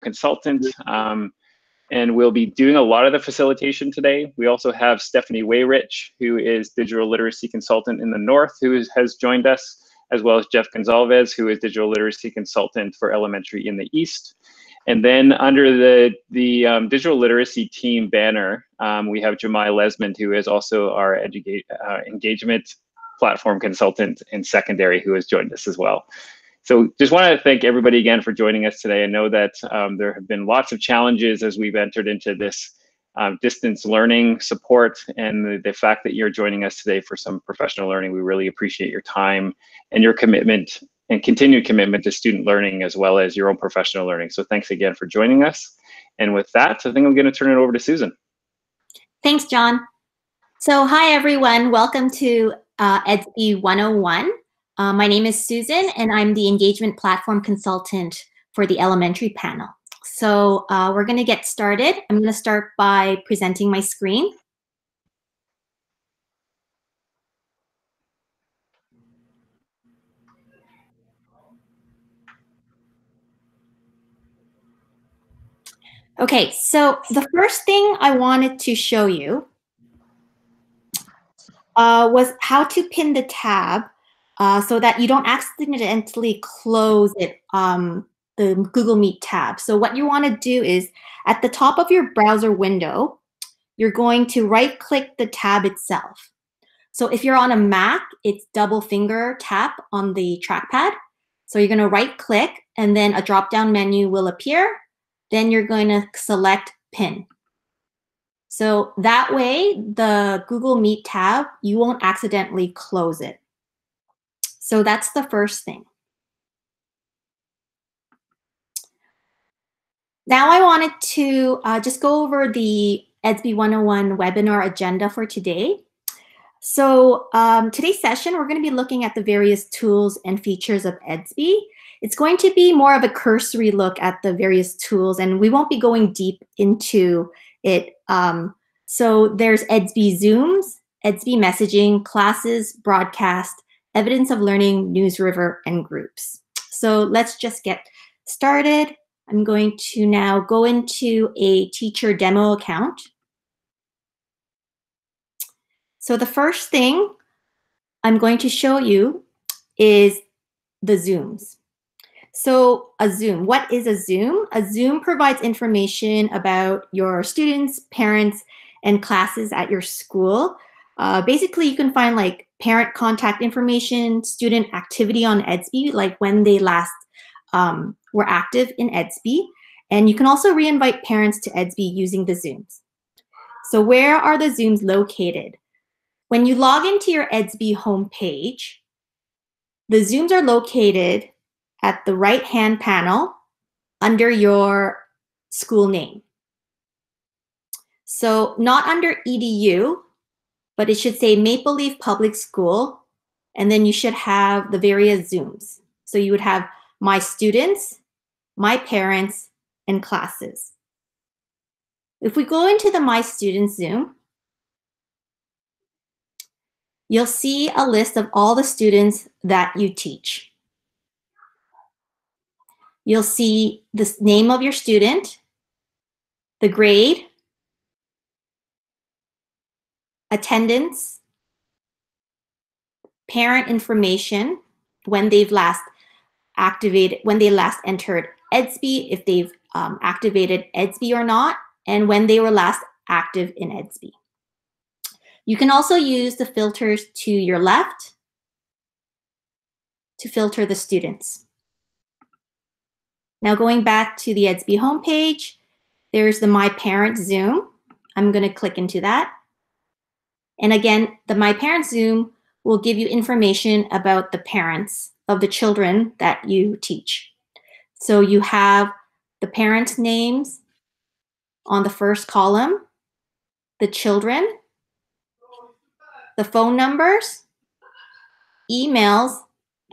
consultant. And we'll be doing a lot of the facilitation today. We also have Stephanie Wayrich, who is digital literacy consultant in the North, who has joined us, as well as Jeff Gonzalez, who is digital literacy consultant for elementary in the East. And then under the digital literacy team banner, we have Jemai Lesmond, who is also our engagement platform consultant in secondary, who has joined us as well. So just want to thank everybody again for joining us today. I know that there have been lots of challenges as we've entered into this distance learning support, and the fact that you're joining us today for some professional learning. We really appreciate your time and your commitment and continued commitment to student learning as well as your own professional learning. So thanks again for joining us. And with that, I think I'm going to turn it over to Susan. Thanks, John. So hi, everyone. Welcome to Edsby 101. My name is Susan, and I'm the engagement platform consultant for the elementary panel. So we're going to get started. I'm going to start by presenting my screen. Okay, so the first thing I wanted to show you was how to pin the tab so that you don't accidentally close it, the Google Meet tab. So what you want to do is at the top of your browser window, you're going to right-click the tab itself. So if you're on a Mac, it's double finger tap on the trackpad. So you're going to right-click, and then a drop-down menu will appear. Then you're going to select Pin. So that way, the Google Meet tab, you won't accidentally close it. So that's the first thing. Now I wanted to just go over the Edsby 101 webinar agenda for today. So today's session, we're going to be looking at the various tools and features of Edsby. It's going to be more of a cursory look at the various tools, and we won't be going deep into it. So there's Edsby Zooms, Edsby Messaging, Classes, Broadcast, Evidence of Learning, NewsRiver, and Groups. So let's just get started. I'm going to now go into a teacher demo account. So the first thing I'm going to show you is the Zooms. So a Zoom, what is a Zoom? A Zoom provides information about your students, parents, and classes at your school. Basically, you can find like parent contact information, student activity on Edsby, like when they last were active in Edsby. And you can also re-invite parents to Edsby using the Zooms. So where are the Zooms located? When you log into your Edsby homepage, the Zooms are located at the right-hand panel under your school name. So not under EDU, but it should say Maple Leaf Public School, and then you should have the various Zooms. So you would have My Students, My Parents, and Classes. If we go into the My Students Zoom, you'll see a list of all the students that you teach. You'll see the name of your student, the grade, attendance, parent information, when they've last activated, when they last entered Edsby, if they've activated Edsby or not, and when they were last active in Edsby. You can also use the filters to your left to filter the students. Now going back to the Edsby homepage, there's the My Parents Zoom. I'm going to click into that. And again, the My Parents Zoom will give you information about the parents of the children that you teach. So you have the parents' names on the first column, the children, the phone numbers, emails,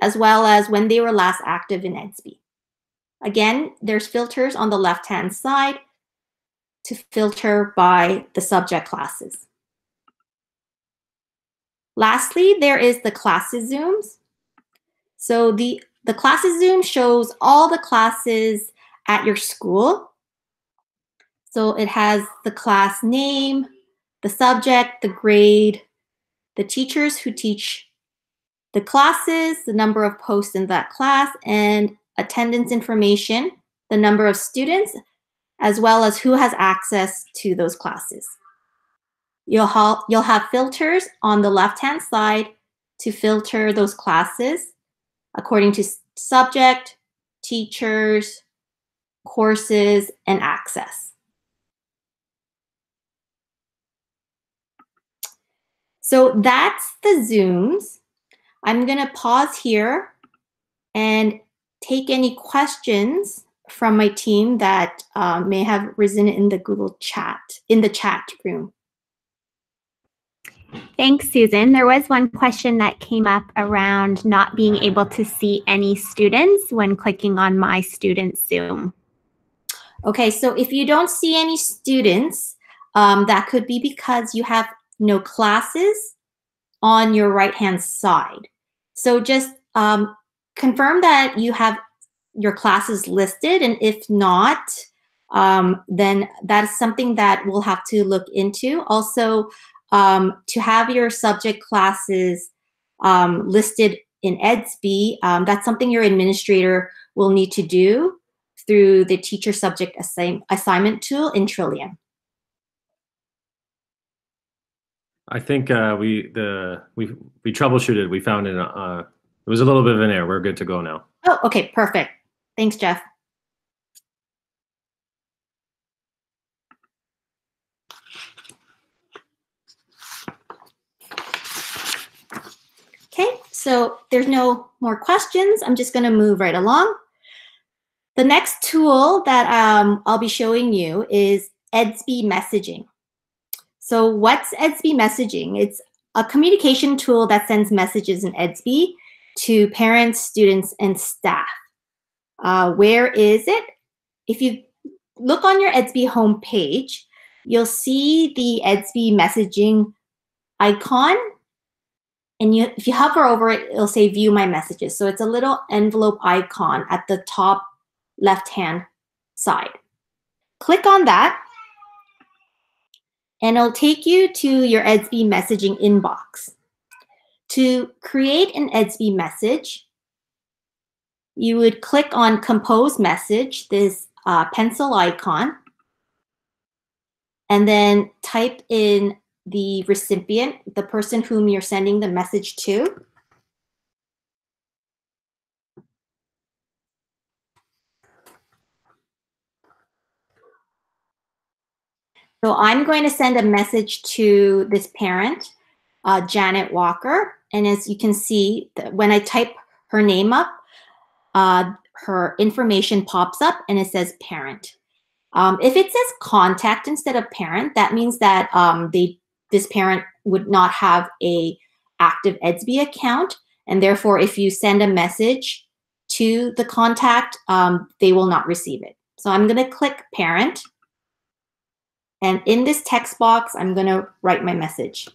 as well as when they were last active in Edsby. Again, there's filters on the left-hand side to filter by the subject classes. Lastly, there is the Classes Zooms. So the Classes Zoom shows all the classes at your school. So it has the class name, the subject, the grade, the teachers who teach the classes, the number of posts in that class, and attendance information, the number of students, as well as who has access to those classes. You'll have filters on the left-hand side to filter those classes according to subject, teachers, courses, and access. So that's the Zooms. I'm going to pause here and take any questions from my team that may have risen in the Google chat, in the chat room. Thanks, Susan. There was one question that came up around not being able to see any students when clicking on My Student Zoom. Okay, so if you don't see any students, that could be because you have no classes on your right-hand side. So just confirm that you have your classes listed, and if not, then that's something that we'll have to look into. Also, to have your subject classes listed in Edsby, that's something your administrator will need to do through the teacher subject assignment tool in Trillium. I think we troubleshooted. We found it. It was a little bit of an error. We're good to go now. Oh, okay, perfect. Thanks, Jeff. Okay, so there's no more questions. I'm just going to move right along. The next tool that I'll be showing you is Edsby messaging. So what's Edsby messaging? It's a communication tool that sends messages in Edsby to parents, students, and staff. Where is it? If you look on your Edsby homepage, you'll see the Edsby messaging icon. And if you hover over it, it'll say View My Messages. So it's a little envelope icon at the top left-hand side. Click on that, and it'll take you to your Edsby messaging inbox. To create an Edsby message, you would click on Compose Message, this pencil icon, and then type in the recipient, the person whom you're sending the message to. So I'm going to send a message to this parent, Janet Walker. And as you can see, when I type her name up, her information pops up and it says parent. If it says contact instead of parent, that means that this parent would not have a active Edsby account. And therefore, if you send a message to the contact, they will not receive it. So I'm going to click parent. And in this text box, I'm going to write my message.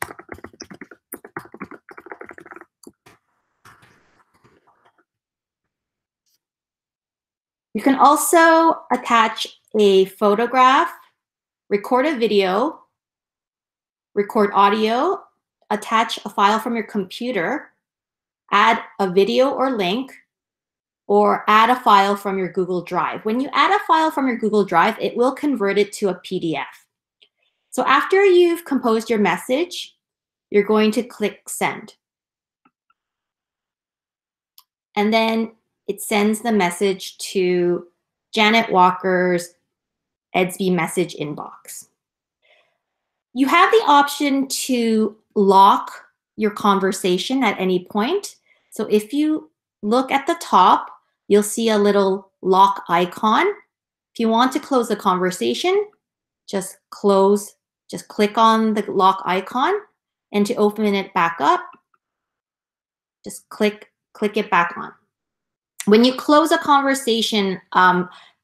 You can also attach a photograph, record a video, record audio, attach a file from your computer, add a video or link, or add a file from your Google Drive. When you add a file from your Google Drive, it will convert it to a PDF. So after you've composed your message, you're going to click send. And then it sends the message to Janet Walker's Edsby message inbox. You have the option to lock your conversation at any point. So if you look at the top, you'll see a little lock icon. If you want to close the conversation, just click on the lock icon, and to open it back up, just click it back on. When you close a conversation,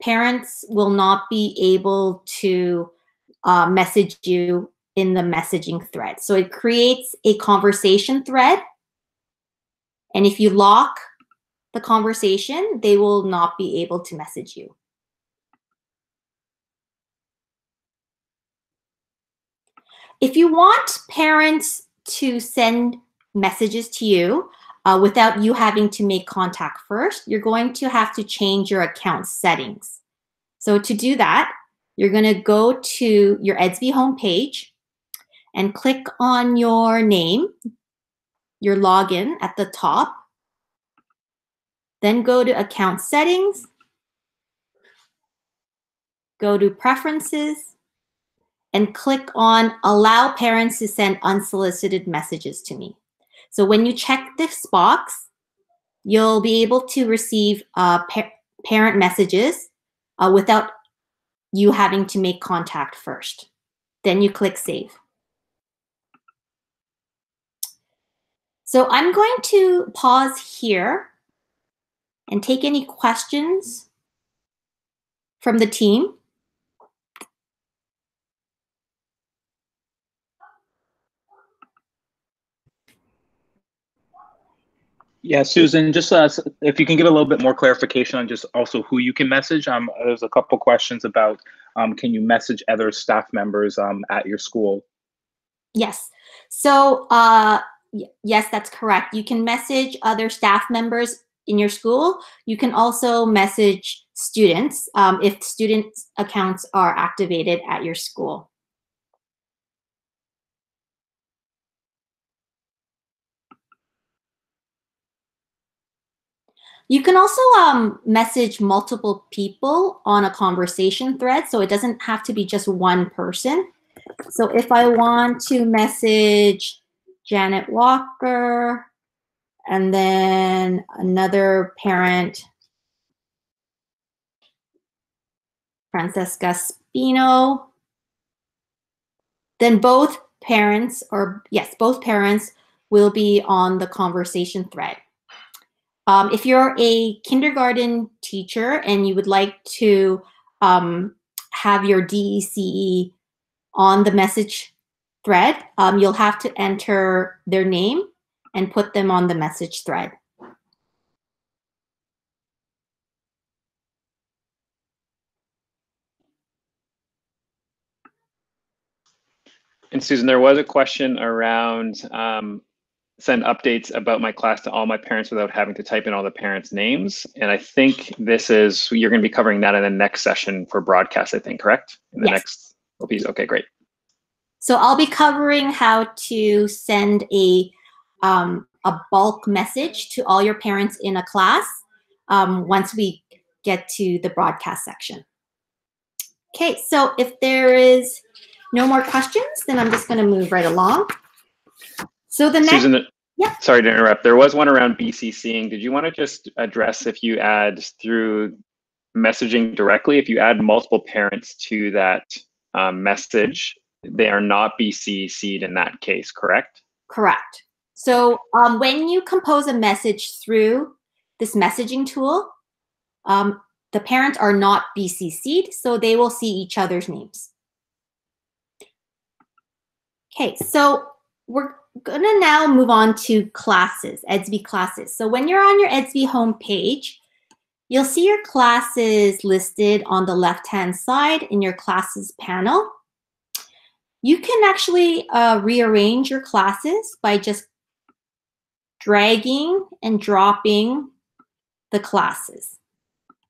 parents will not be able to message you in the messaging thread. So it creates a conversation thread. And if you lock the conversation, they will not be able to message you. If you want parents to send messages to you without you having to make contact first, you're going to have to change your account settings. So to do that, you're going to go to your Edsby homepage and click on your name, your login at the top. Then go to account settings, go to preferences, and click on allow parents to send unsolicited messages to me. So when you check this box, you'll be able to receive parent messages without you having to make contact first. Then you click save. So I'm going to pause here and take any questions from the team. Yeah, Susan, just if you can give a little bit more clarification on just also who you can message. There's a couple questions about can you message other staff members at your school? Yes. So yes, that's correct. You can message other staff members in your school. You can also message students if student accounts are activated at your school. You can also message multiple people on a conversation thread, so it doesn't have to be just one person. So if I want to message Janet Walker and then another parent, Francesca Spino, then both parents will be on the conversation thread. If you're a kindergarten teacher and you would like to have your DECE on the message thread, you'll have to enter their name and put them on the message thread. And Susan, there was a question around send updates about my class to all my parents without having to type in all the parents' names. And I think you're going to be covering that in the next session for broadcast, I think, correct? In the next piece. Okay, great. So I'll be covering how to send a bulk message to all your parents in a class once we get to the broadcast section. Okay, so if there is no more questions, then I'm just going to move right along. So the next, Susan, sorry to interrupt. There was one around BCCing. Did you want to just address if you add through messaging directly, if you add multiple parents to that message, they are not BCC'd in that case, correct? Correct. So when you compose a message through this messaging tool, the parents are not BCC'd, so they will see each other's names. Okay, so we're gonna now move on to classes, Edsby classes. So when you're on your Edsby homepage, you'll see your classes listed on the left-hand side in your classes panel. You can actually rearrange your classes by just dragging and dropping the classes.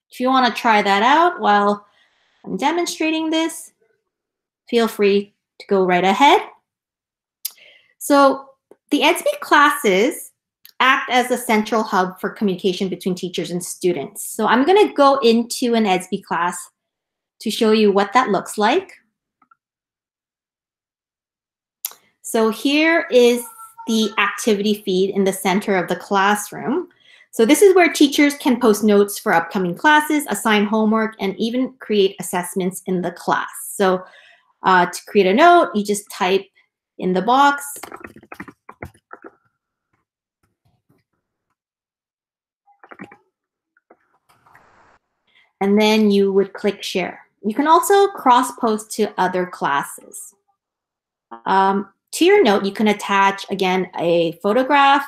If you want to try that out while I'm demonstrating this, feel free to go right ahead. So the Edsby classes act as a central hub for communication between teachers and students. So I'm going to go into an Edsby class to show you what that looks like. So here is the activity feed in the center of the classroom. So this is where teachers can post notes for upcoming classes, assign homework, and even create assessments in the class. So to create a note, you just type in the box. And then you would click share. You can also cross-post to other classes. To your note, you can attach, again, a photograph,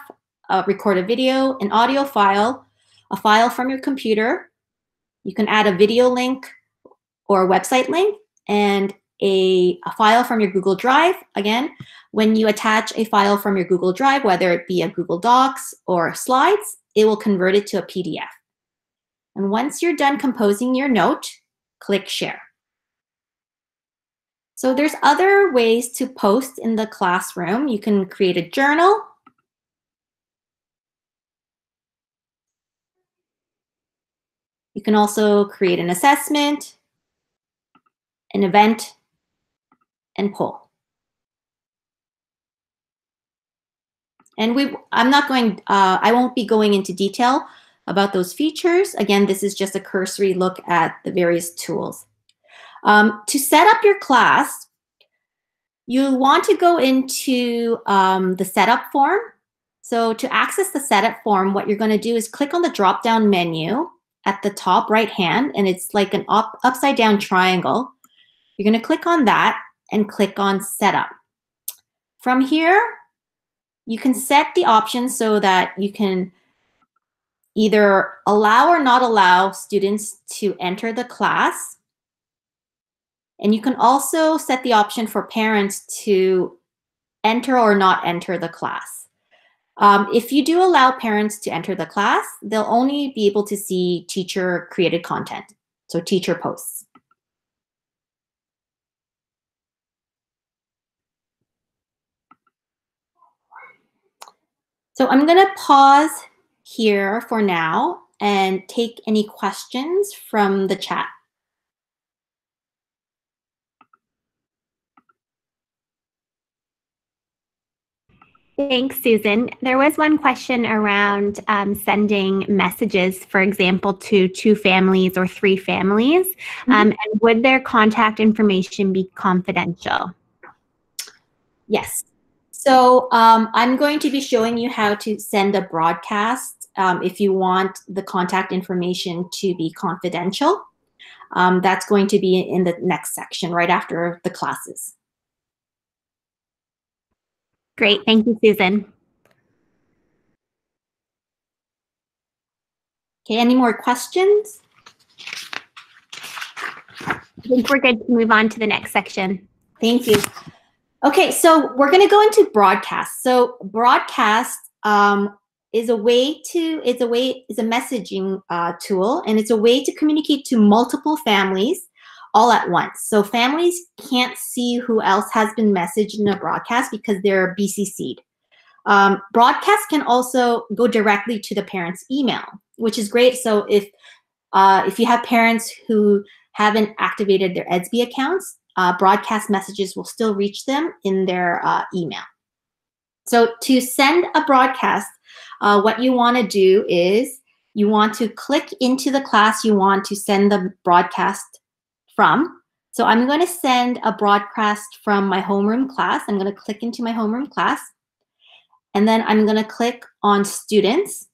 record a video, an audio file, a file from your computer. You can add a video link or a website link, and a file from your Google Drive, again, when you attach a file from your Google Drive, whether it be a Google Docs or slides, it will convert it to a PDF. And once you're done composing your note, click Share. So there's other ways to post in the classroom. You can create a journal. You can also create an assessment, an event, and poll. And I won't be going into detail about those features. Again, this is just a cursory look at the various tools. To set up your class, you want to go into the setup form. So to access the setup form, what you're going to do is click on the drop-down menu at the top right hand, and it's like an upside down triangle. You're going to click on that and click on Setup. From here, you can set the options so that you can either allow or not allow students to enter the class. And you can also set the option for parents to enter or not enter the class. If you do allow parents to enter the class, they'll only be able to see teacher-created content, so teacher posts. So I'm going to pause here for now and take any questions from the chat. Thanks, Susan. There was one question around sending messages, for example, to 2 families or 3 families. And would their contact information be confidential? Yes. So I'm going to be showing you how to send a broadcast if you want the contact information to be confidential. That's going to be in the next section right after the classes. Great. Thank you, Susan. Okay, any more questions? I think we're good to move on to the next section. Thank you. Okay, so we're going to go into broadcast. So broadcast is a messaging tool, and it's a way to communicate to multiple families all at once. So families can't see who else has been messaged in a broadcast because they're BCC'd. Broadcast can also go directly to the parent's email, which is great. So if you have parents who haven't activated their Edsby accounts, broadcast messages will still reach them in their email. So to send a broadcast, what you want to do is you want to click into the class you want to send the broadcast from. So I'm going to send a broadcast from my homeroom class. I'm going to click into my homeroom class. And then I'm going to click on Students.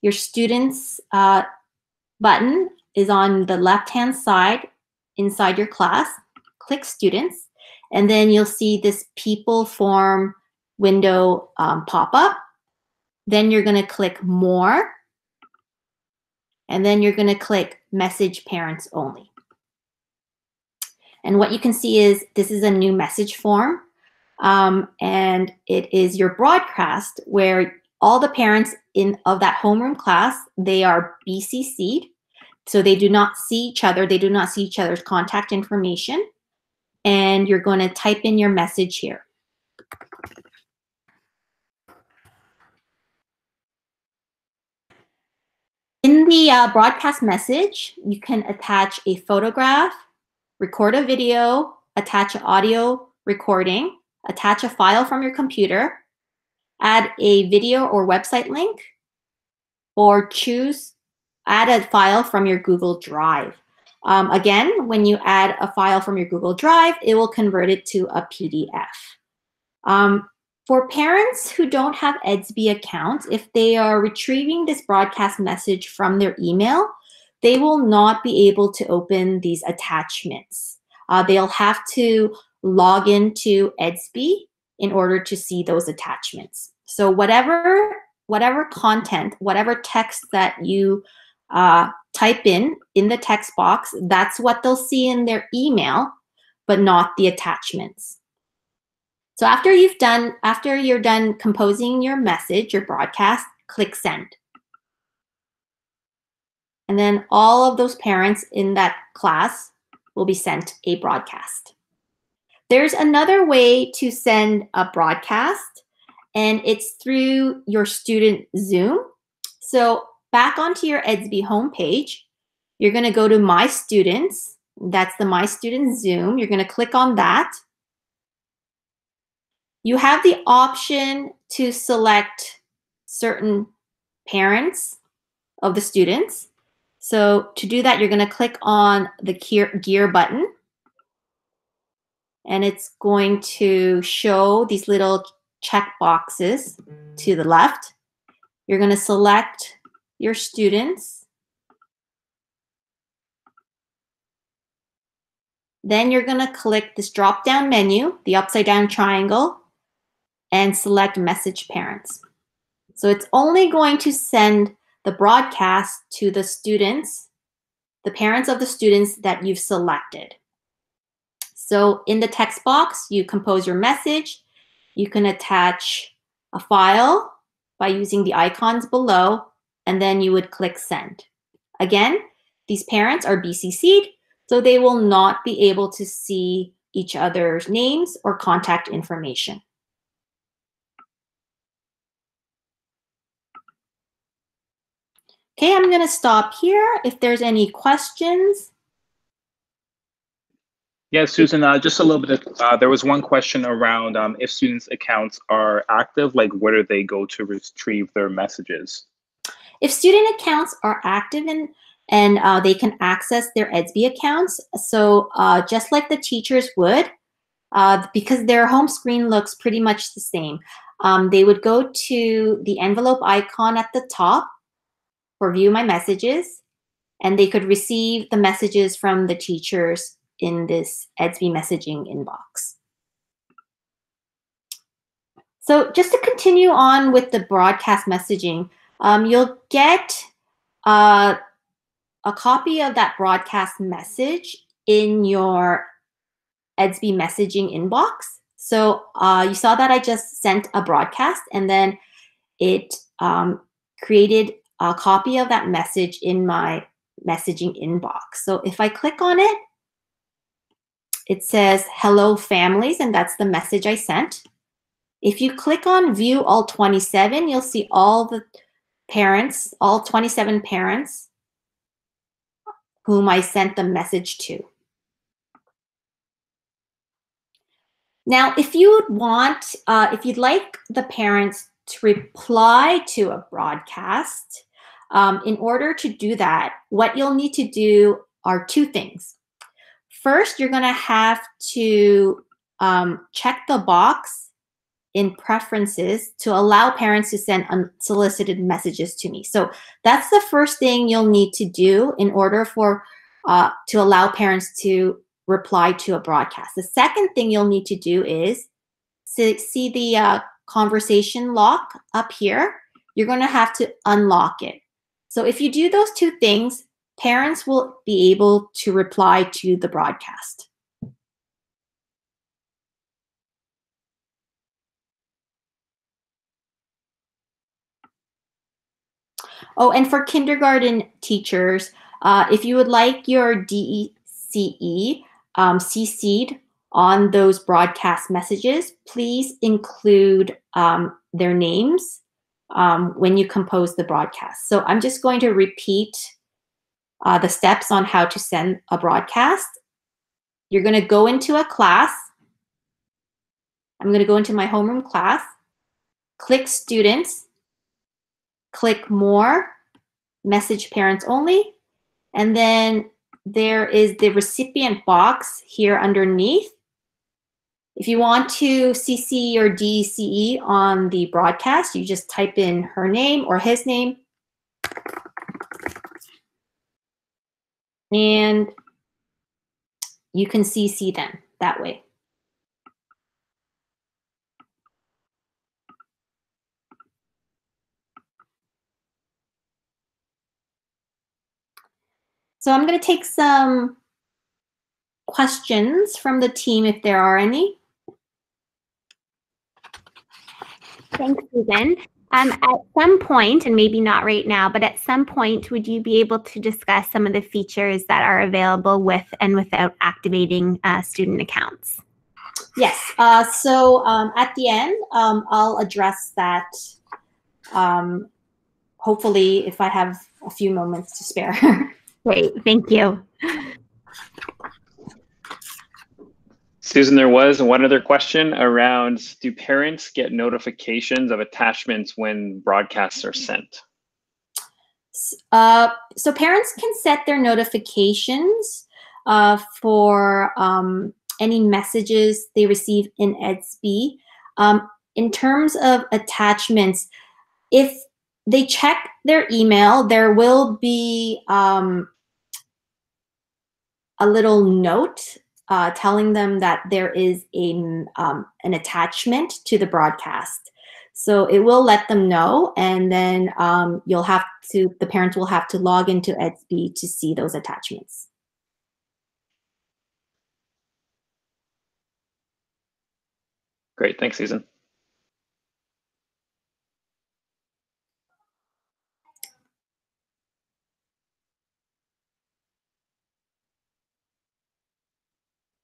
Your Students button is on the left-hand side inside your class. Click Students. And then you'll see this People form window pop up. Then you're going to click More. And then you're going to click Message Parents Only. And what you can see is this is a new message form. And it is your broadcast where all the parents of that homeroom class, they are BCC'd. So they do not see each other. They do not see each other's contact information. And you're going to type in your message here. In the broadcast message, you can attach a photograph, record a video, attach an audio recording, attach a file from your computer, add a video or website link, or add a file from your Google Drive. Again, when you add a file from your Google Drive, it will convert it to a PDF. For parents who don't have Edsby accounts, if they are retrieving this broadcast message from their email, they will not be able to open these attachments. They'll have to log into Edsby in order to see those attachments. So whatever content, whatever text that you type in the text box, that's what they'll see in their email. but not the attachments. So after you're done composing your message, your broadcast, click send. And then all of those parents in that class will be sent a broadcast. There's another way to send a broadcast, and it's through your student Zoom. So back onto your Edsby homepage, you're going to go to My Students. That's the My Students Zoom. You're going to click on that. You have the option to select certain parents of the students. So to do that, you're going to click on the gear button. And it's going to show these little check boxes to the left. You're going to select your students. Then you're going to click this drop-down menu, the upside-down triangle, and select Message Parents. So it's only going to send the broadcast to the students, the parents of the students that you've selected. So in the text box, you compose your message. You can attach a file by using the icons below, and then you would click send. Again, these parents are BCC'd, so they will not be able to see each other's names or contact information. Okay, I'm going to stop here. If there's any questions. Yeah, Susan, just a little bit of, there was one question around if students' accounts are active, like where do they go to retrieve their messages? If student accounts are active and they can access their Edsby accounts, so just like the teachers would, because their home screen looks pretty much the same, they would go to the envelope icon at the top for View My Messages, and they could receive the messages from the teachers in this Edsby messaging inbox. So just to continue on with the broadcast messaging, you'll get a copy of that broadcast message in your Edsby messaging inbox. So you saw that I just sent a broadcast, and then it created a copy of that message in my messaging inbox. So if I click on it, it says, hello families, and that's the message I sent. If you click on view all 27, you'll see all the parents, all 27 parents whom I sent the message to. Now, if you would want, if you'd like the parents to reply to a broadcast, in order to do that, what you'll need to do are two things. First, you're going to have to check the box in preferences to allow parents to send unsolicited messages to me. So that's the first thing you'll need to do in order for to allow parents to reply to a broadcast. The second thing you'll need to do is see the conversation lock up here. You're going to have to unlock it. So if you do those two things, parents will be able to reply to the broadcast. Oh, and for kindergarten teachers, if you would like your DECE CC'd on those broadcast messages, please include their names when you compose the broadcast. So I'm just going to repeat the steps on how to send a broadcast. You're going to go into a class. I'm going to go into my homeroom class, click Students, click More, Message Parents Only, and then there is the recipient box here underneath. If you want to CC your DCE on the broadcast, you just type in her name or his name. And you can CC them that way. So I'm going to take some questions from the team if there are any. Thanks, Susan. At some point, and maybe not right now, but at some point, would you be able to discuss some of the features that are available with and without activating student accounts? Yes. So at the end, I'll address that, hopefully, if I have a few moments to spare. Great. Thank you. Susan, there was one other question around, do parents get notifications of attachments when broadcasts are sent? So parents can set their notifications for any messages they receive in Edsby. In terms of attachments, if they check their email, there will be a little note telling them that there is an attachment to the broadcast. So it will let them know, and then the parents will have to log into Edsby to see those attachments. Great, thanks, Susan.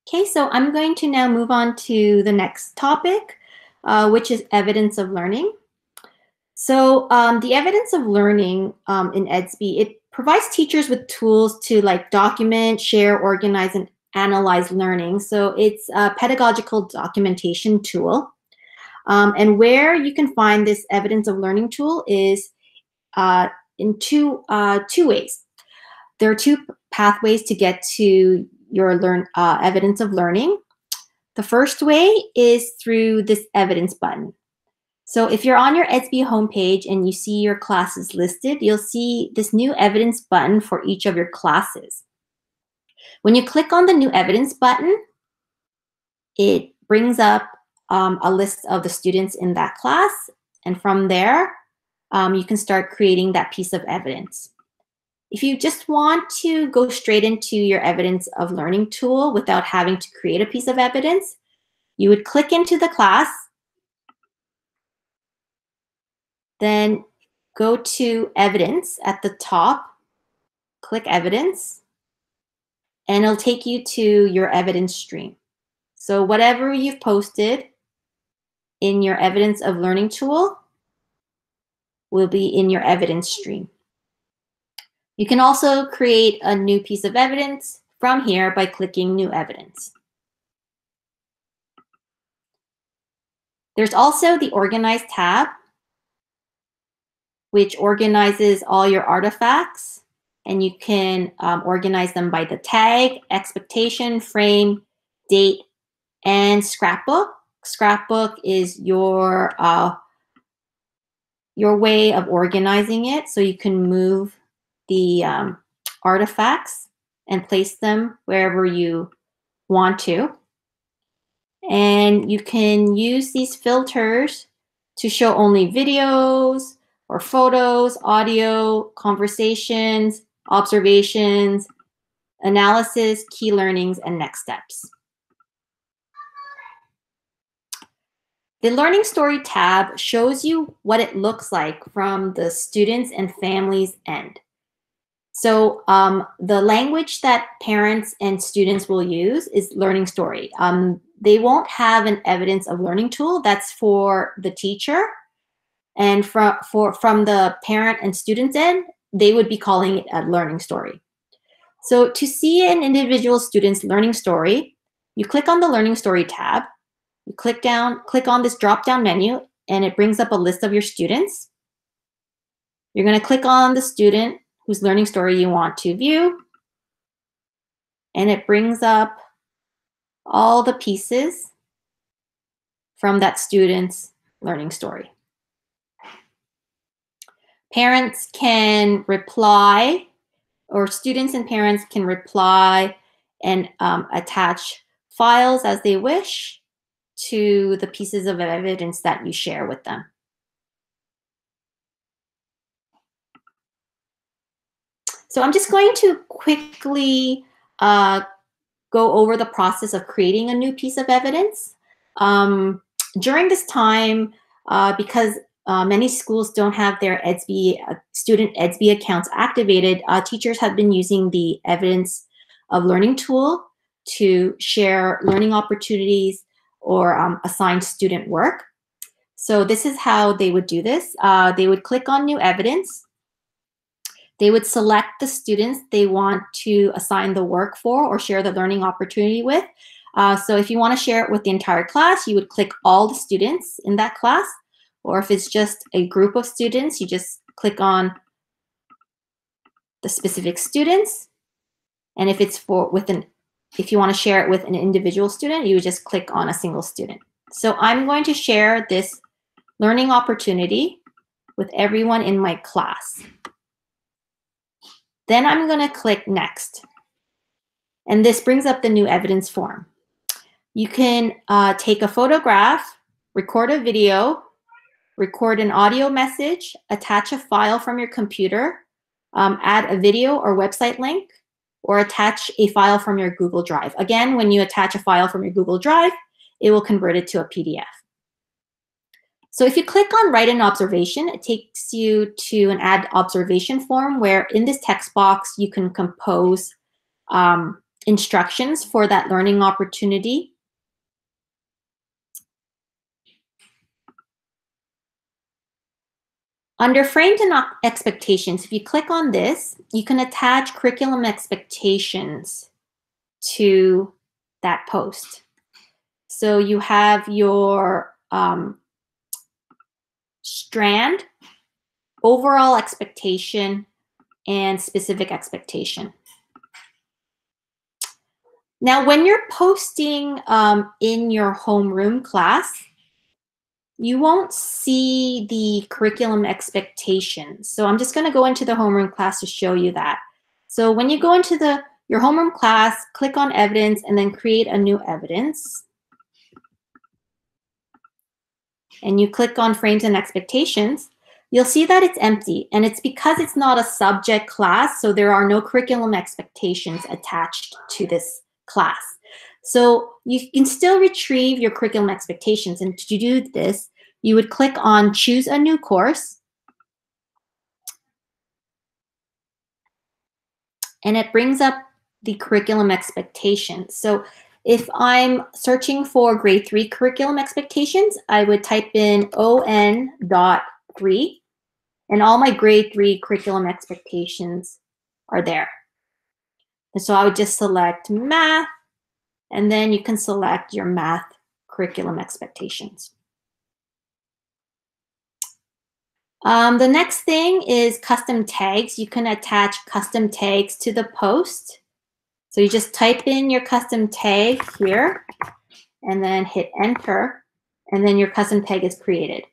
Okay, so I'm going to now move on to the next topic, which is evidence of learning. So the evidence of learning in Edsby, it provides teachers with tools to document, share, organize, and analyze learning. So it's a pedagogical documentation tool. And where you can find this evidence of learning tool is in two ways. There are two pathways to get to your evidence of learning. The first way is through this evidence button. So if you're on your Edsby homepage and you see your classes listed, you'll see this new evidence button for each of your classes. When you click on the new evidence button, it brings up a list of the students in that class. And from there, you can start creating that piece of evidence. If you just want to go straight into your evidence of learning tool without having to create a piece of evidence, you would click into the class, then go to evidence at the top, click evidence, and it'll take you to your evidence stream. So whatever you've posted in your evidence of learning tool will be in your evidence stream. You can also create a new piece of evidence from here by clicking New Evidence. There's also the Organize tab, which organizes all your artifacts, and you can organize them by the tag, expectation, frame, date, and scrapbook. Scrapbook is your way of organizing it, so you can move the artifacts and place them wherever you want to. And you can use these filters to show only videos or photos, audio, conversations, observations, analysis, key learnings, and next steps. The Learning Story tab shows you what it looks like from the students and families' end. So the language that parents and students will use is Learning Story. They won't have an evidence of learning tool. That's for the teacher. And from the parent and student's end, they would be calling it a learning story. So to see an individual student's learning story, you click on the Learning Story tab. You click on this drop-down menu, and it brings up a list of your students. You're going to click on the student whose learning story you want to view, and it brings up all the pieces from that student's learning story. Parents can reply, or students and parents can reply and attach files as they wish to the pieces of evidence that you share with them. So I'm just going to quickly go over the process of creating a new piece of evidence. During this time, because many schools don't have their Edsby, student Edsby accounts activated, teachers have been using the evidence of learning tool to share learning opportunities or assign student work. So this is how they would do this. They would click on new evidence. They would select the students they want to assign the work for or share the learning opportunity with. So if you want to share it with the entire class, you would click all the students in that class. Or if it's just a group of students, you just click on the specific students. And if it's if you want to share it with an individual student, you would just click on a single student. So I'm going to share this learning opportunity with everyone in my class. Then I'm going to click next. And this brings up the new evidence form. You can take a photograph, record a video, record an audio message, attach a file from your computer, add a video or website link, or attach a file from your Google Drive. Again, when you attach a file from your Google Drive, it will convert it to a PDF. So if you click on Write an Observation, it takes you to an Add Observation form where in this text box, you can compose instructions for that learning opportunity. Under Frames and Expectations, if you click on this, you can attach curriculum expectations to that post. So you have your strand, overall expectation, and specific expectation. Now, when you're posting in your homeroom class, you won't see the curriculum expectations. So I'm just going to go into the homeroom class to show you that. So when you go into your homeroom class, click on evidence and then create a new evidence. And you click on Frames and Expectations, you'll see that it's empty. And it's because it's not a subject class, so there are no curriculum expectations attached to this class. So you can still retrieve your curriculum expectations. And to do this, you would click on Choose a New Course. And it brings up the curriculum expectations. So if I'm searching for grade 3 curriculum expectations, I would type in ON.3, and all my grade 3 curriculum expectations are there. And so I would just select math, and then you can select your math curriculum expectations. The next thing is custom tags. You can attach custom tags to the post. So you just type in your custom tag here and then hit enter, and then your custom tag is created.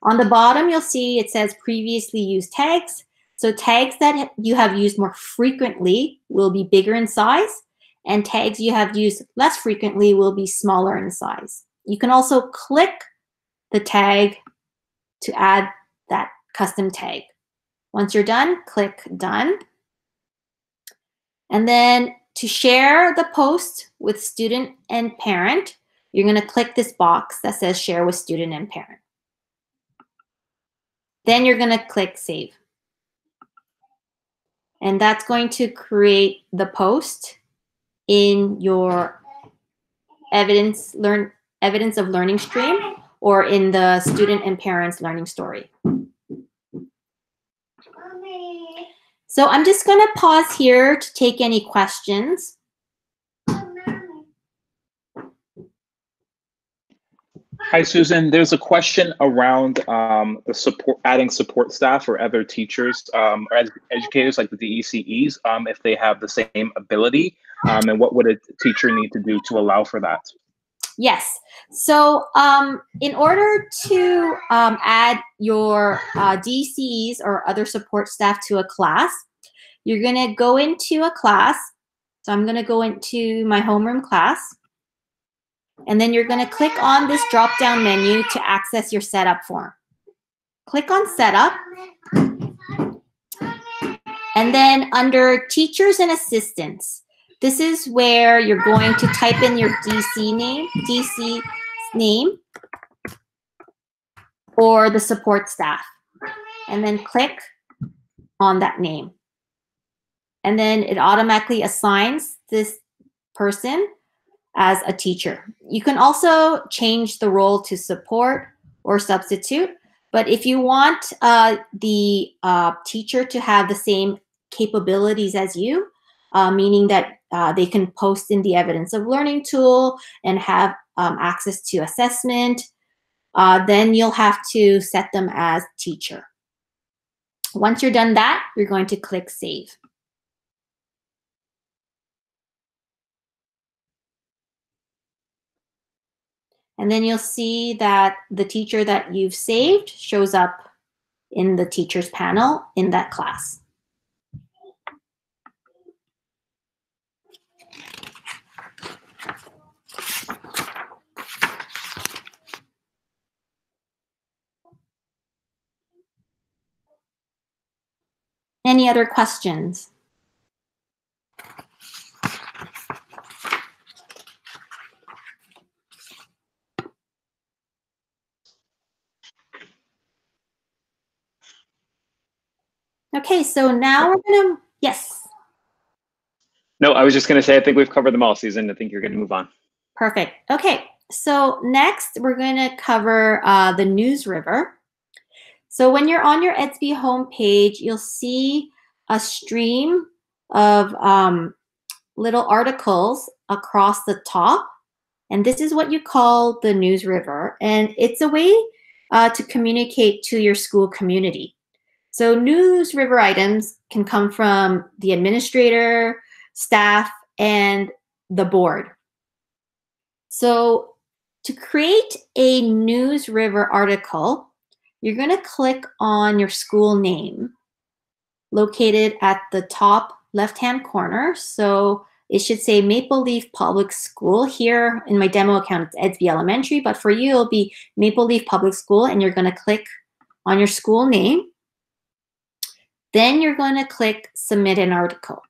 On the bottom, you'll see it says previously used tags. So tags that you have used more frequently will be bigger in size, and tags you have used less frequently will be smaller in size. You can also click the tag to add that custom tag. Once you're done, click Done. And then to share the post with student and parent, you're going to click this box that says Share with Student and Parent. Then you're going to click Save. And that's going to create the post in your evidence of learning stream or in the student and parents learning story. So I'm just going to pause here to take any questions. Hi, Susan. There's a question around adding support staff or other teachers or educators like the DECEs if they have the same ability, and what would a teacher need to do to allow for that? Yes. So in order to add your DCEs or other support staff to a class, you're going to go into a class. So I'm going to go into my homeroom class. And then you're going to click on this drop-down menu to access your setup form. Click on Setup. And then under Teachers and Assistants, This is where you're going to type in your DC name, or the support staff, and then click on that name. And then it automatically assigns this person as a teacher. You can also change the role to support or substitute, but if you want the teacher to have the same capabilities as you, meaning that they can post in the evidence of learning tool and have access to assessment, then you'll have to set them as teacher. Once you're done that, you're going to click Save. And then you'll see that the teacher that you've saved shows up in the teachers panel in that class. Any other questions? Okay, so now we're gonna, yes. No, I was just gonna say, I think we've covered them all, Susan. I think you're gonna move on. Perfect. Okay, so next we're gonna cover the News River. So when you're on your Edsby homepage, you'll see a stream of little articles across the top. And this is what you call the News River. And it's a way to communicate to your school community. So News River items can come from the administrator, staff, and the board. So to create a News River article, you're going to click on your school name located at the top left-hand corner. So it should say Maple Leaf Public School. Here in my demo account, it's Edsby Elementary, but for you, it'll be Maple Leaf Public School, and you're going to click on your school name. Then you're going to click Submit an Article.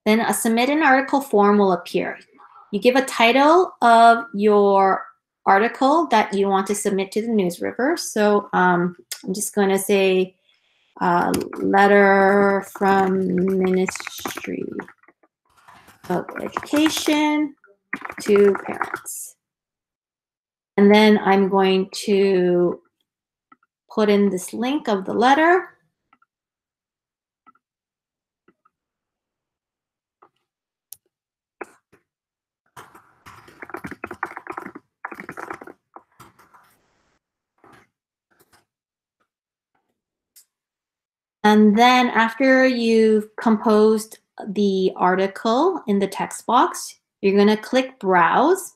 Then a Submit an Article form will appear. You give a title of your article that you want to submit to the News River. So I'm just going to say letter from Ministry of Education to parents. And then I'm going to put in this link of the letter. And then after you've composed the article in the text box, you're going to click Browse.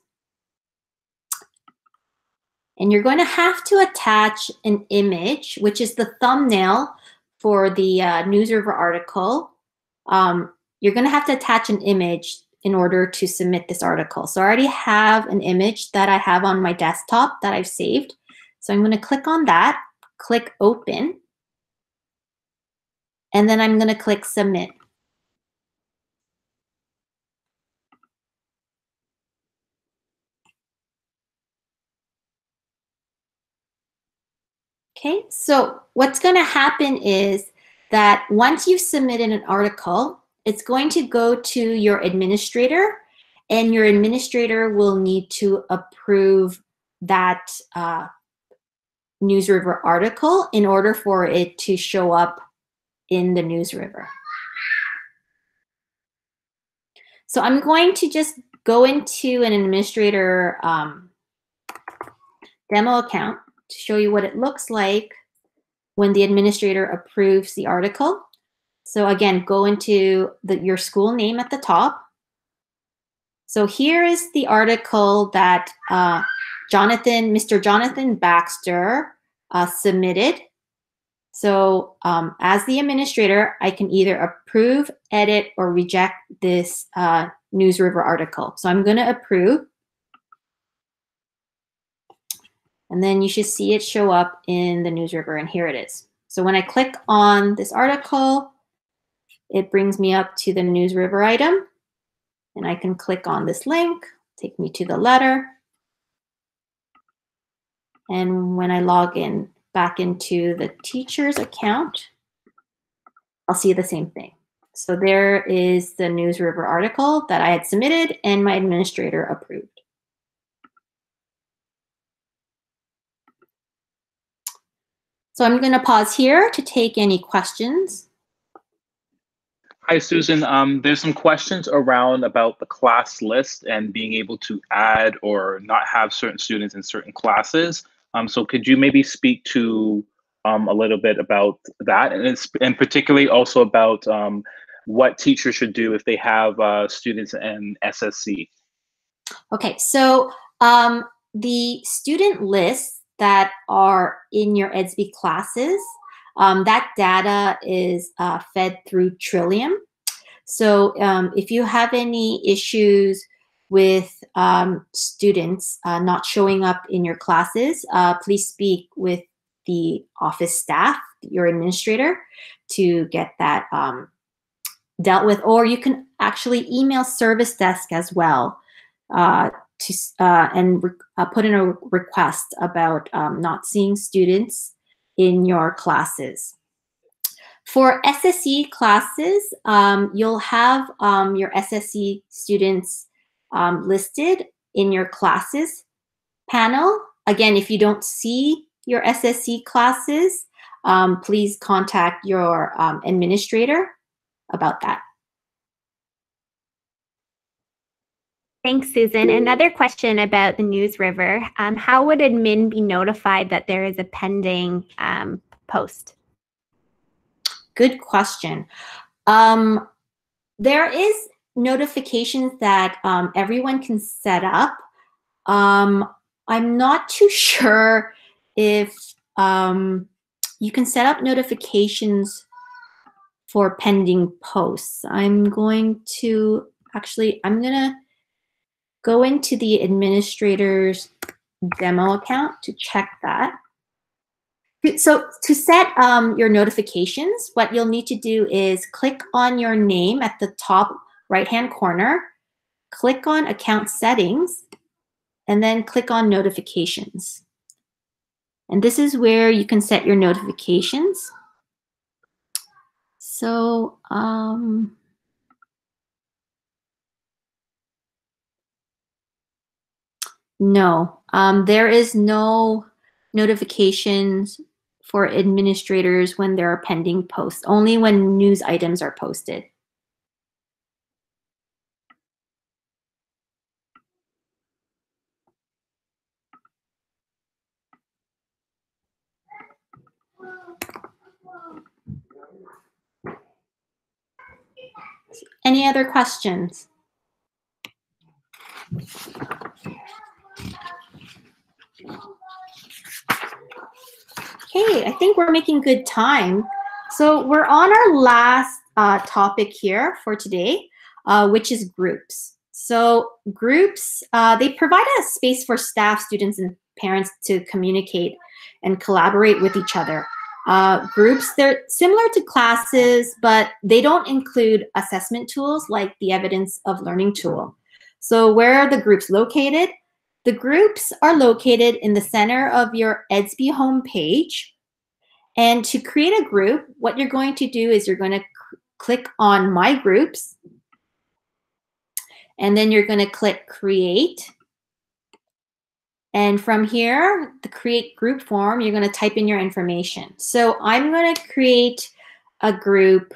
And you're going to have to attach an image, which is the thumbnail for the News River article. You're going to have to attach an image in order to submit this article. So I already have an image that I have on my desktop that I've saved. So I'm going to click on that, click Open. And then I'm going to click Submit. Okay, so what's going to happen is that once you've submitted an article, it's going to go to your administrator, and your administrator will need to approve that News River article in order for it to show up in the News River. So I'm going to just go into an administrator demo account to show you what it looks like when the administrator approves the article. So again, go into your school name at the top. So here is the article that Mr. Jonathan Baxter submitted. So as the administrator, I can either approve, edit, or reject this News River article. So I'm going to approve. And then you should see it show up in the News River, and here it is. So when I click on this article, it brings me up to the News River item. And I can click on this link, take me to the letter. And when I log in back into the teacher's account, I'll see the same thing. So there is the News River article that I had submitted and my administrator approved. So I'm going to pause here to take any questions. Hi, Susan. There's some questions around about the class list and being able to add or not have certain students in certain classes. So could you maybe speak to a little bit about that, and particularly also about what teachers should do if they have students in SSC? Okay, so the student lists that are in your Edsby classes, that data is fed through Trillium. So if you have any issues with students not showing up in your classes, please speak with the office staff, your administrator, to get that dealt with. Or you can actually email service desk as well and put in a request about not seeing students in your classes. For SSE classes, you'll have your SSE students listed in your classes panel. Again, if you don't see your SSE classes, please contact your administrator about that. Thanks, Susan. Another question about the News River. How would admin be notified that there is a pending post? Good question. There is notifications that everyone can set up. I'm not too sure if you can set up notifications for pending posts. I'm going to go into the administrator's demo account to check that. So to set your notifications, what you'll need to do is click on your name at the top right-hand corner, click on account settings, and then click on notifications. And this is where you can set your notifications. So no, there is no notifications for administrators when there are pending posts, only when news items are posted. Any other questions? Okay, I think we're making good time. So we're on our last topic here for today, which is groups. So groups, they provide a space for staff, students, and parents to communicate and collaborate with each other. Groups, they're similar to classes, but they don't include assessment tools like the evidence of learning tool. So where are the groups located? The groups are located in the center of your Edsby homepage. And to create a group, what you're going to do is you're going to click on My Groups. And then you're going to click Create. And from here, the Create Group form, you're going to type in your information. So I'm going to create a group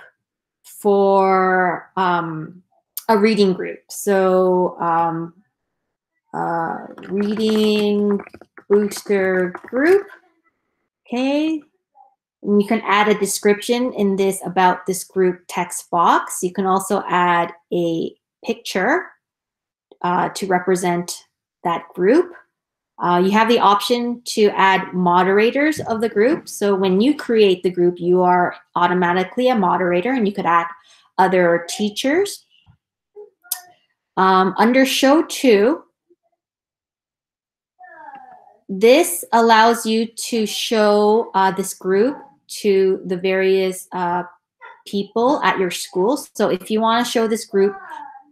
for a reading group. So reading booster group. Okay. And you can add a description in this about this group text box. You can also add a picture to represent that group. You have the option to add moderators of the group. So when you create the group, you are automatically a moderator, and you could add other teachers. Under Show To, this allows you to show this group to the various people at your school. So if you want to show this group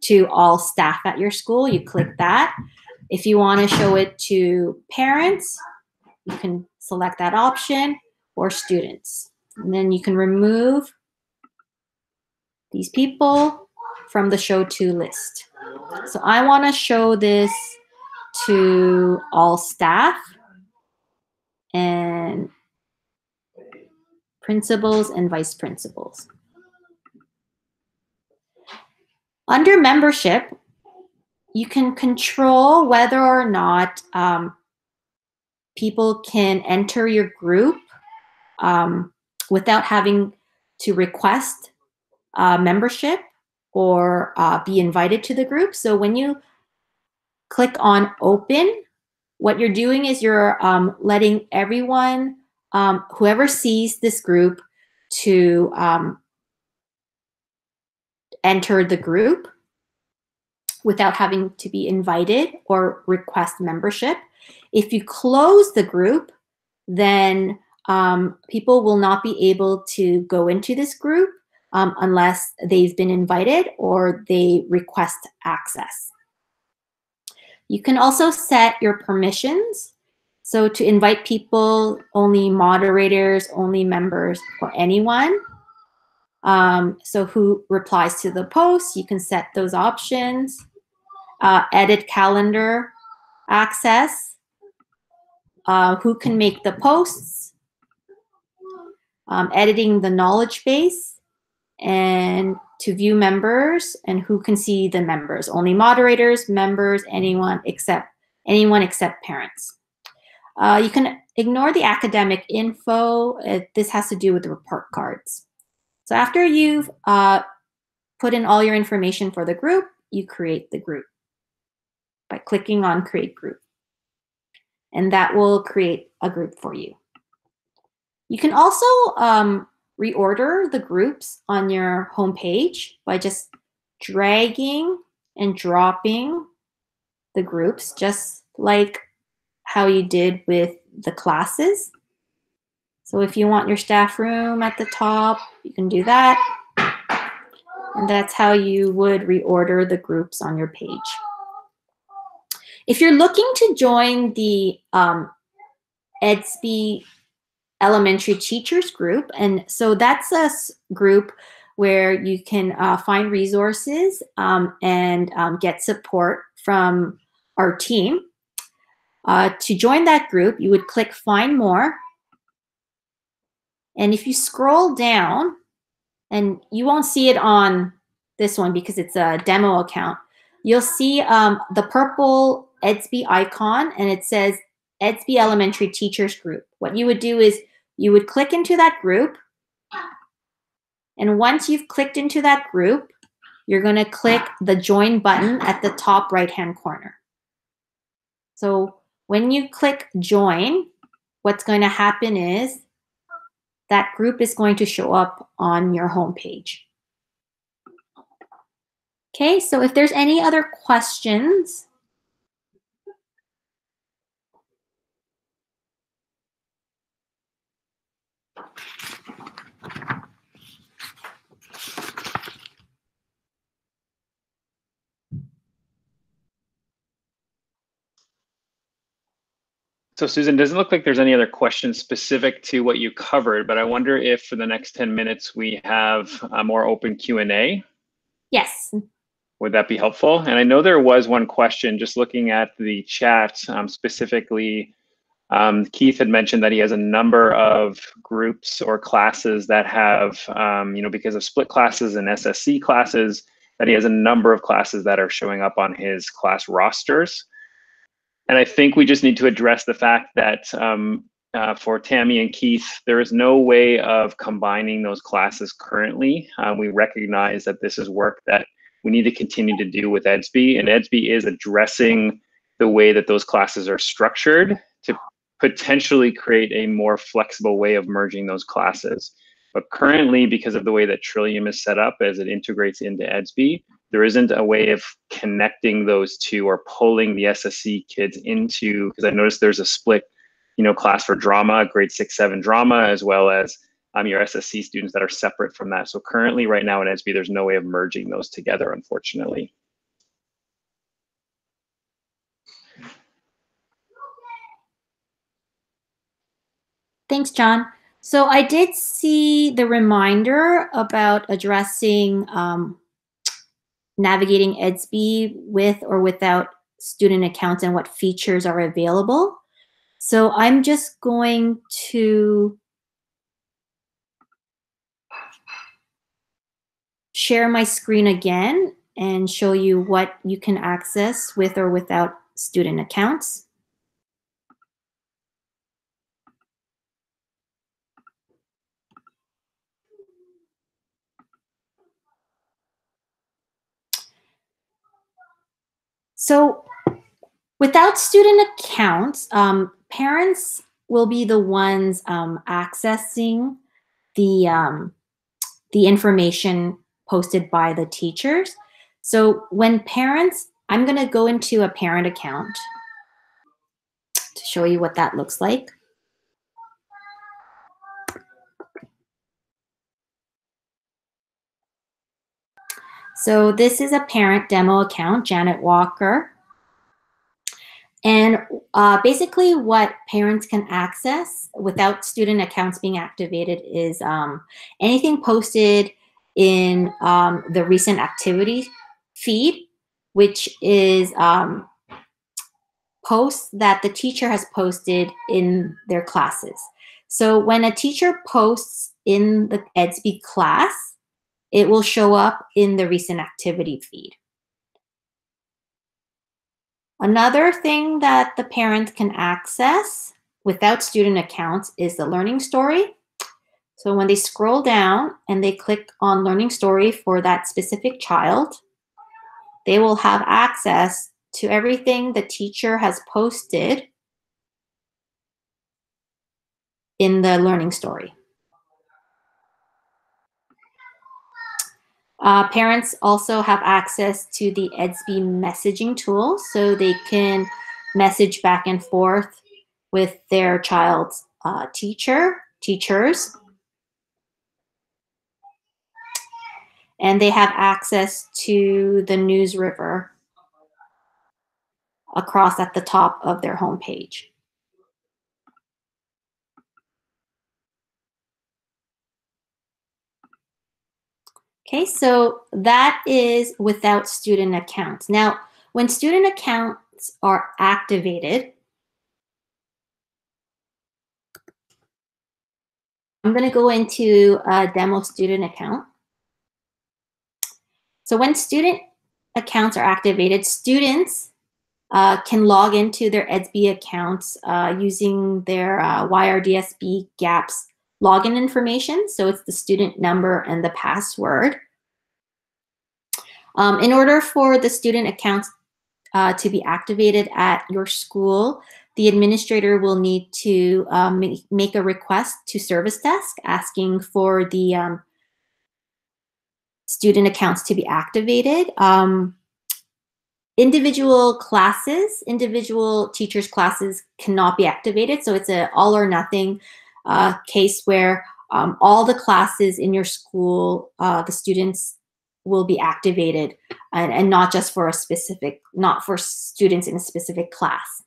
to all staff at your school, you click that. If you want to show it to parents, you can select that option, or students. And then you can remove these people from the show to list. So I want to show this to all staff and principals and vice principals. Under membership, you can control whether or not people can enter your group without having to request membership or be invited to the group. So when you click on open, what you're doing is you're letting everyone, whoever sees this group, to enter the group without having to be invited or request membership. If you close the group, then people will not be able to go into this group unless they've been invited or they request access. You can also set your permissions. So to invite people, only moderators, only members, or anyone. So who replies to the post, you can set those options. Edit calendar access. Who can make the posts. Editing the knowledge base. And to view members and who can see the members. Only moderators, members, anyone except parents. You can ignore the academic info. This has to do with the report cards. So after you've put in all your information for the group, you create the group by clicking on Create Group. And that will create a group for you. You can also reorder the groups on your homepage by just dragging and dropping the groups, just like how you did with the classes. So if you want your staff room at the top, you can do that. And that's how you would reorder the groups on your page. If you're looking to join the Edsby Elementary Teachers Group, and so that's a group where you can find resources and get support from our team. To join that group, you would click Find More. And if you scroll down, and you won't see it on this one because it's a demo account, you'll see the purple Edsby icon, and it says Edsby Elementary Teachers Group. What you would do is you would click into that group, and once you've clicked into that group, you're going to click the Join button at the top right-hand corner. So when you click Join, what's going to happen is that group is going to show up on your homepage. Okay, so if there's any other questions, So Susan, doesn't look like there's any other questions specific to what you covered, but I wonder if for the next 10 minutes we have a more open Q&A. yes. Would that be helpful? And I know there was one question, just looking at the chat, specifically, Keith had mentioned that he has a number of groups or classes that have, because of split classes and SSC classes, that he has a number of classes that are showing up on his class rosters. And I think we just need to address the fact that for Tammy and Keith, there is no way of combining those classes currently. We recognize that this is work that we need to continue to do with Edsby, and Edsby is addressing the way that those classes are structured to potentially create a more flexible way of merging those classes. But currently, because of the way that Trillium is set up as it integrates into Edsby, there isn't a way of connecting those two or pulling the SSC kids into, because I noticed there's a split, class for drama, grade 6-7 drama, as well as your SSC students that are separate from that. So currently right now in Edsby, there's no way of merging those together, unfortunately. Thanks, John. So I did see the reminder about addressing navigating Edsby with or without student accounts and what features are available. So I'm just going to share my screen again and show you what you can access with or without student accounts. So without student accounts, parents will be the ones accessing the information posted by the teachers. So when parents, I'm going to go into a parent account to show you what that looks like. So this is a parent demo account, Janet Walker. And basically what parents can access without student accounts being activated is anything posted in the recent activity feed, which is posts that the teacher has posted in their classes. So when a teacher posts in the Edsby class, it will show up in the recent activity feed. Another thing that the parent can access without student accounts is the learning story. So when they scroll down and they click on learning story for that specific child, they will have access to everything the teacher has posted in the learning story. Parents also have access to the Edsby messaging tool, so they can message back and forth with their child's teachers. And they have access to the news river across at the top of their homepage. Okay, so that is without student accounts. Now, when student accounts are activated, I'm going to go into a demo student account. So when student accounts are activated, students can log into their Edsby accounts using their YRDSB GAPS login information. So it's the student number and the password. In order for the student accounts to be activated at your school, the administrator will need to make a request to service desk asking for the student accounts to be activated. Individual teachers' classes cannot be activated. So it's an all or nothing case where all the classes in your school, the students will be activated and not just for not for students in a specific class.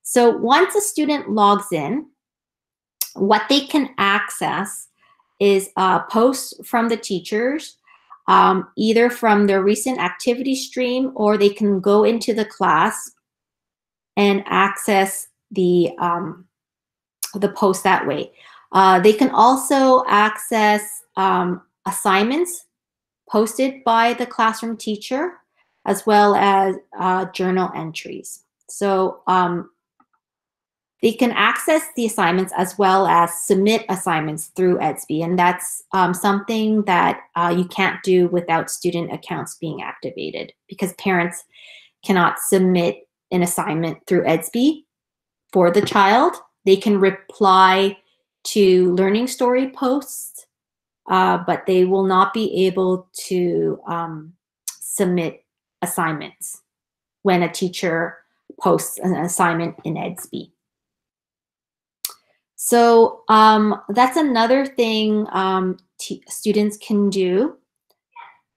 So once a student logs in, what they can access is posts from the teachers, either from their recent activity stream, or they can go into the class and access the post that way. They can also access assignments posted by the classroom teacher, as well as journal entries. So they can access the assignments as well as submit assignments through Edsby, and that's something that you can't do without student accounts being activated, because parents cannot submit an assignment through Edsby for the child. They can reply to learning story posts, but they will not be able to submit assignments when a teacher posts an assignment in Edsby. So that's another thing students can do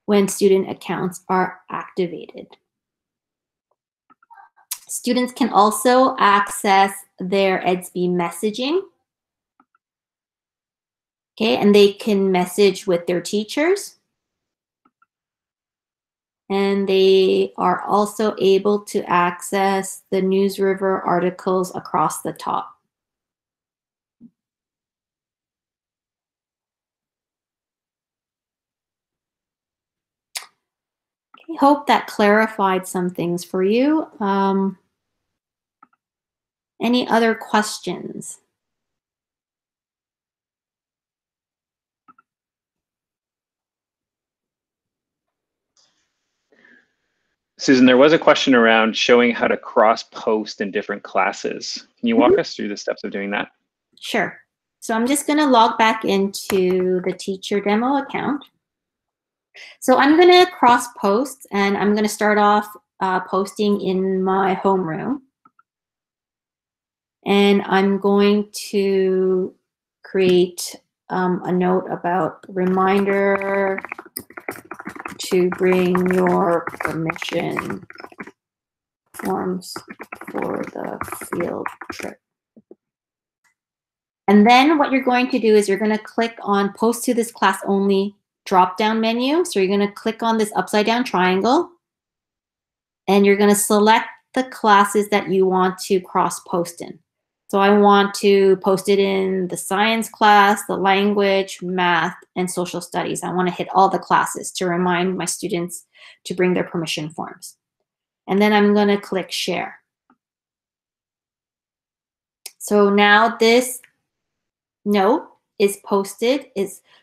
when student accounts are activated. Students can also access their Edsby messaging. Okay, and they can message with their teachers. And they are also able to access the News River articles across the top. I hope that clarified some things for you. Any other questions? Susan, there was a question around showing how to cross-post in different classes. Can you walk us through the steps of doing that? Sure. So I'm just going to log back into the teacher demo account. So I'm going to cross-post, and I'm going to start off posting in my homeroom. And I'm going to create a note about reminder to bring your permission forms for the field trip. And then what you're going to do is you're going to click on post to this class only drop-down menu. So you're going to click on this upside down triangle, and you're going to select the classes that you want to cross-post in. So I want to post it in the science class, the language, math, and social studies. I want to hit all the classes to remind my students to bring their permission forms. And then I'm going to click share. So now this note is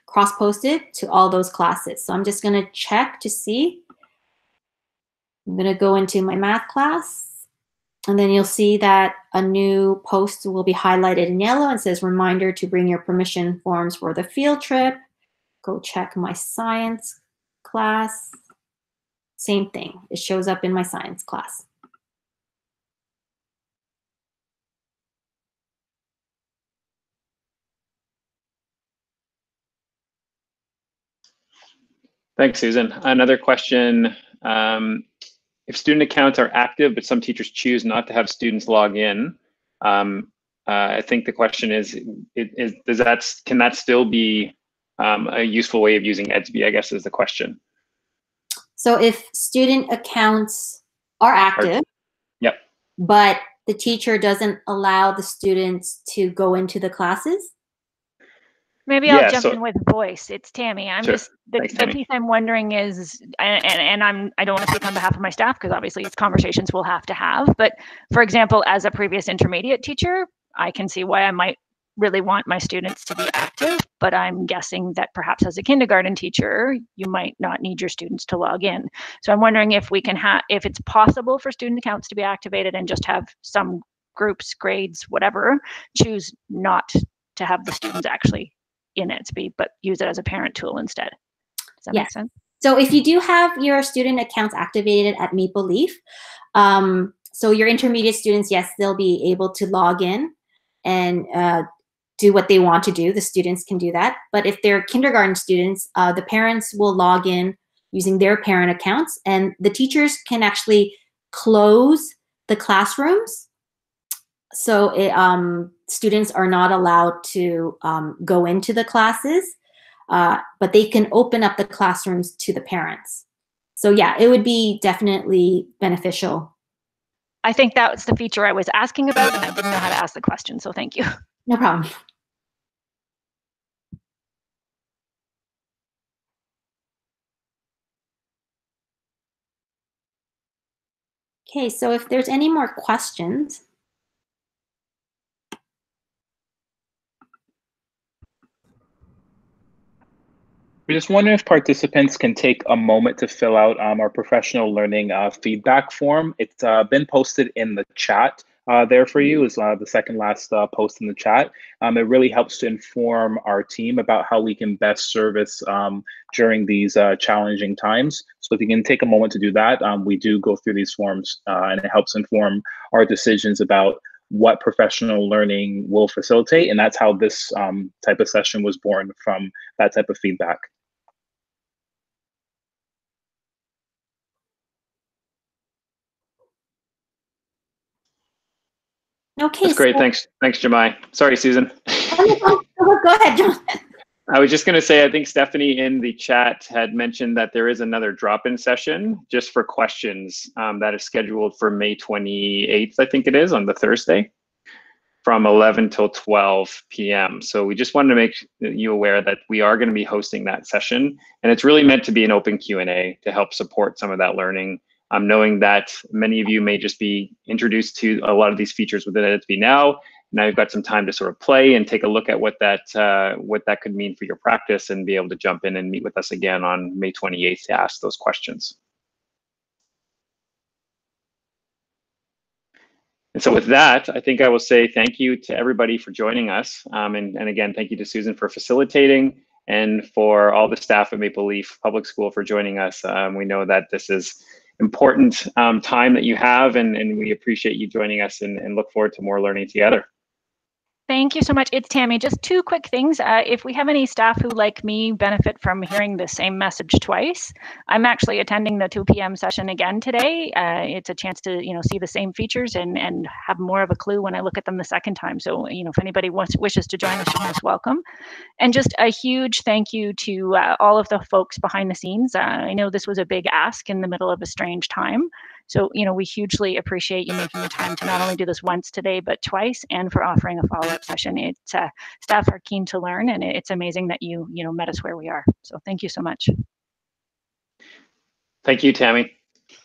cross-posted to all those classes. So I'm just going to check to see. I'm going to go into my math class. And then you'll see that a new post will be highlighted in yellow and says reminder to bring your permission forms for the field trip. Go check my science class. Same thing. It shows up in my science class. Thanks, Susan. Another question. If student accounts are active, but some teachers choose not to have students log in, I think the question is can that still be a useful way of using Edsby, I guess is the question. So if student accounts are active, yep, but the teacher doesn't allow the students to go into the classes? Maybe I'll jump in with voice. It's Tammy. I'm sure. just the piece I'm wondering is, and I don't want to speak on behalf of my staff because obviously it's conversations we'll have to have. But for example, as a previous intermediate teacher, I can see why I might really want my students to be active. But I'm guessing that perhaps as a kindergarten teacher, you might not need your students to log in. So I'm wondering if we can if it's possible for student accounts to be activated and just have some groups, grades, whatever, choose not to have the students actually in Edsby, but use it as a parent tool instead. Does that make sense? So if you do have your student accounts activated at Maple Leaf, so your intermediate students, yes, they'll be able to log in and do what they want to do. The students can do that. But if they're kindergarten students, the parents will log in using their parent accounts, and the teachers can actually close the classrooms. So students are not allowed to go into the classes, but they can open up the classrooms to the parents. So yeah, it would be definitely beneficial. I think that's the feature I was asking about, and I didn't know how to ask the question, so thank you. No problem. Okay, so if there's any more questions. We just wonder if participants can take a moment to fill out our professional learning feedback form. It's been posted in the chat there for you, is the second last post in the chat. It really helps to inform our team about how we can best service during these challenging times. So if you can take a moment to do that, we do go through these forms and it helps inform our decisions about what professional learning will facilitate. And that's how this type of session was born, from that type of feedback. Okay. That's great. Thanks, Jemai. Sorry, Susan. Go ahead, John. I was just going to say, I think Stephanie in the chat had mentioned that there is another drop-in session just for questions that is scheduled for May 28th, I think it is, on the Thursday, from 11 till 12 p.m. So we just wanted to make you aware that we are going to be hosting that session, and it's really meant to be an open Q&A to help support some of that learning. Knowing that many of you may just be introduced to a lot of these features within Edsby now. Now you've got some time to sort of play and take a look at what that could mean for your practice, and be able to jump in and meet with us again on May 28th to ask those questions. And so with that, I think I will say thank you to everybody for joining us. And again, thank you to Susan for facilitating, and for all the staff at Maple Leaf Public School for joining us. We know that this is important time that you have, and we appreciate you joining us, and look forward to more learning together. Thank you so much. It's Tammy. Just two quick things. If we have any staff who, like me, benefit from hearing the same message twice, I'm actually attending the 2 p.m. session again today. It's a chance to, see the same features and have more of a clue when I look at them the second time. So, if anybody wishes to join us, you're most welcome. And just a huge thank you to all of the folks behind the scenes. I know this was a big ask in the middle of a strange time. So, we hugely appreciate you making the time to not only do this once today, but twice, and for offering a follow-up session. It's staff are keen to learn, and it's amazing that you met us where we are. So thank you so much. Thank you, Tammy.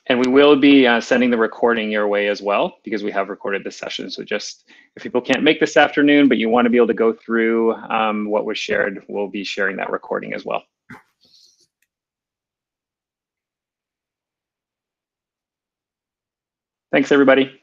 And we will be sending the recording your way as well, because we have recorded this session. So just if people can't make this afternoon, but you want to be able to go through what was shared, we'll be sharing that recording as well. Thanks, everybody.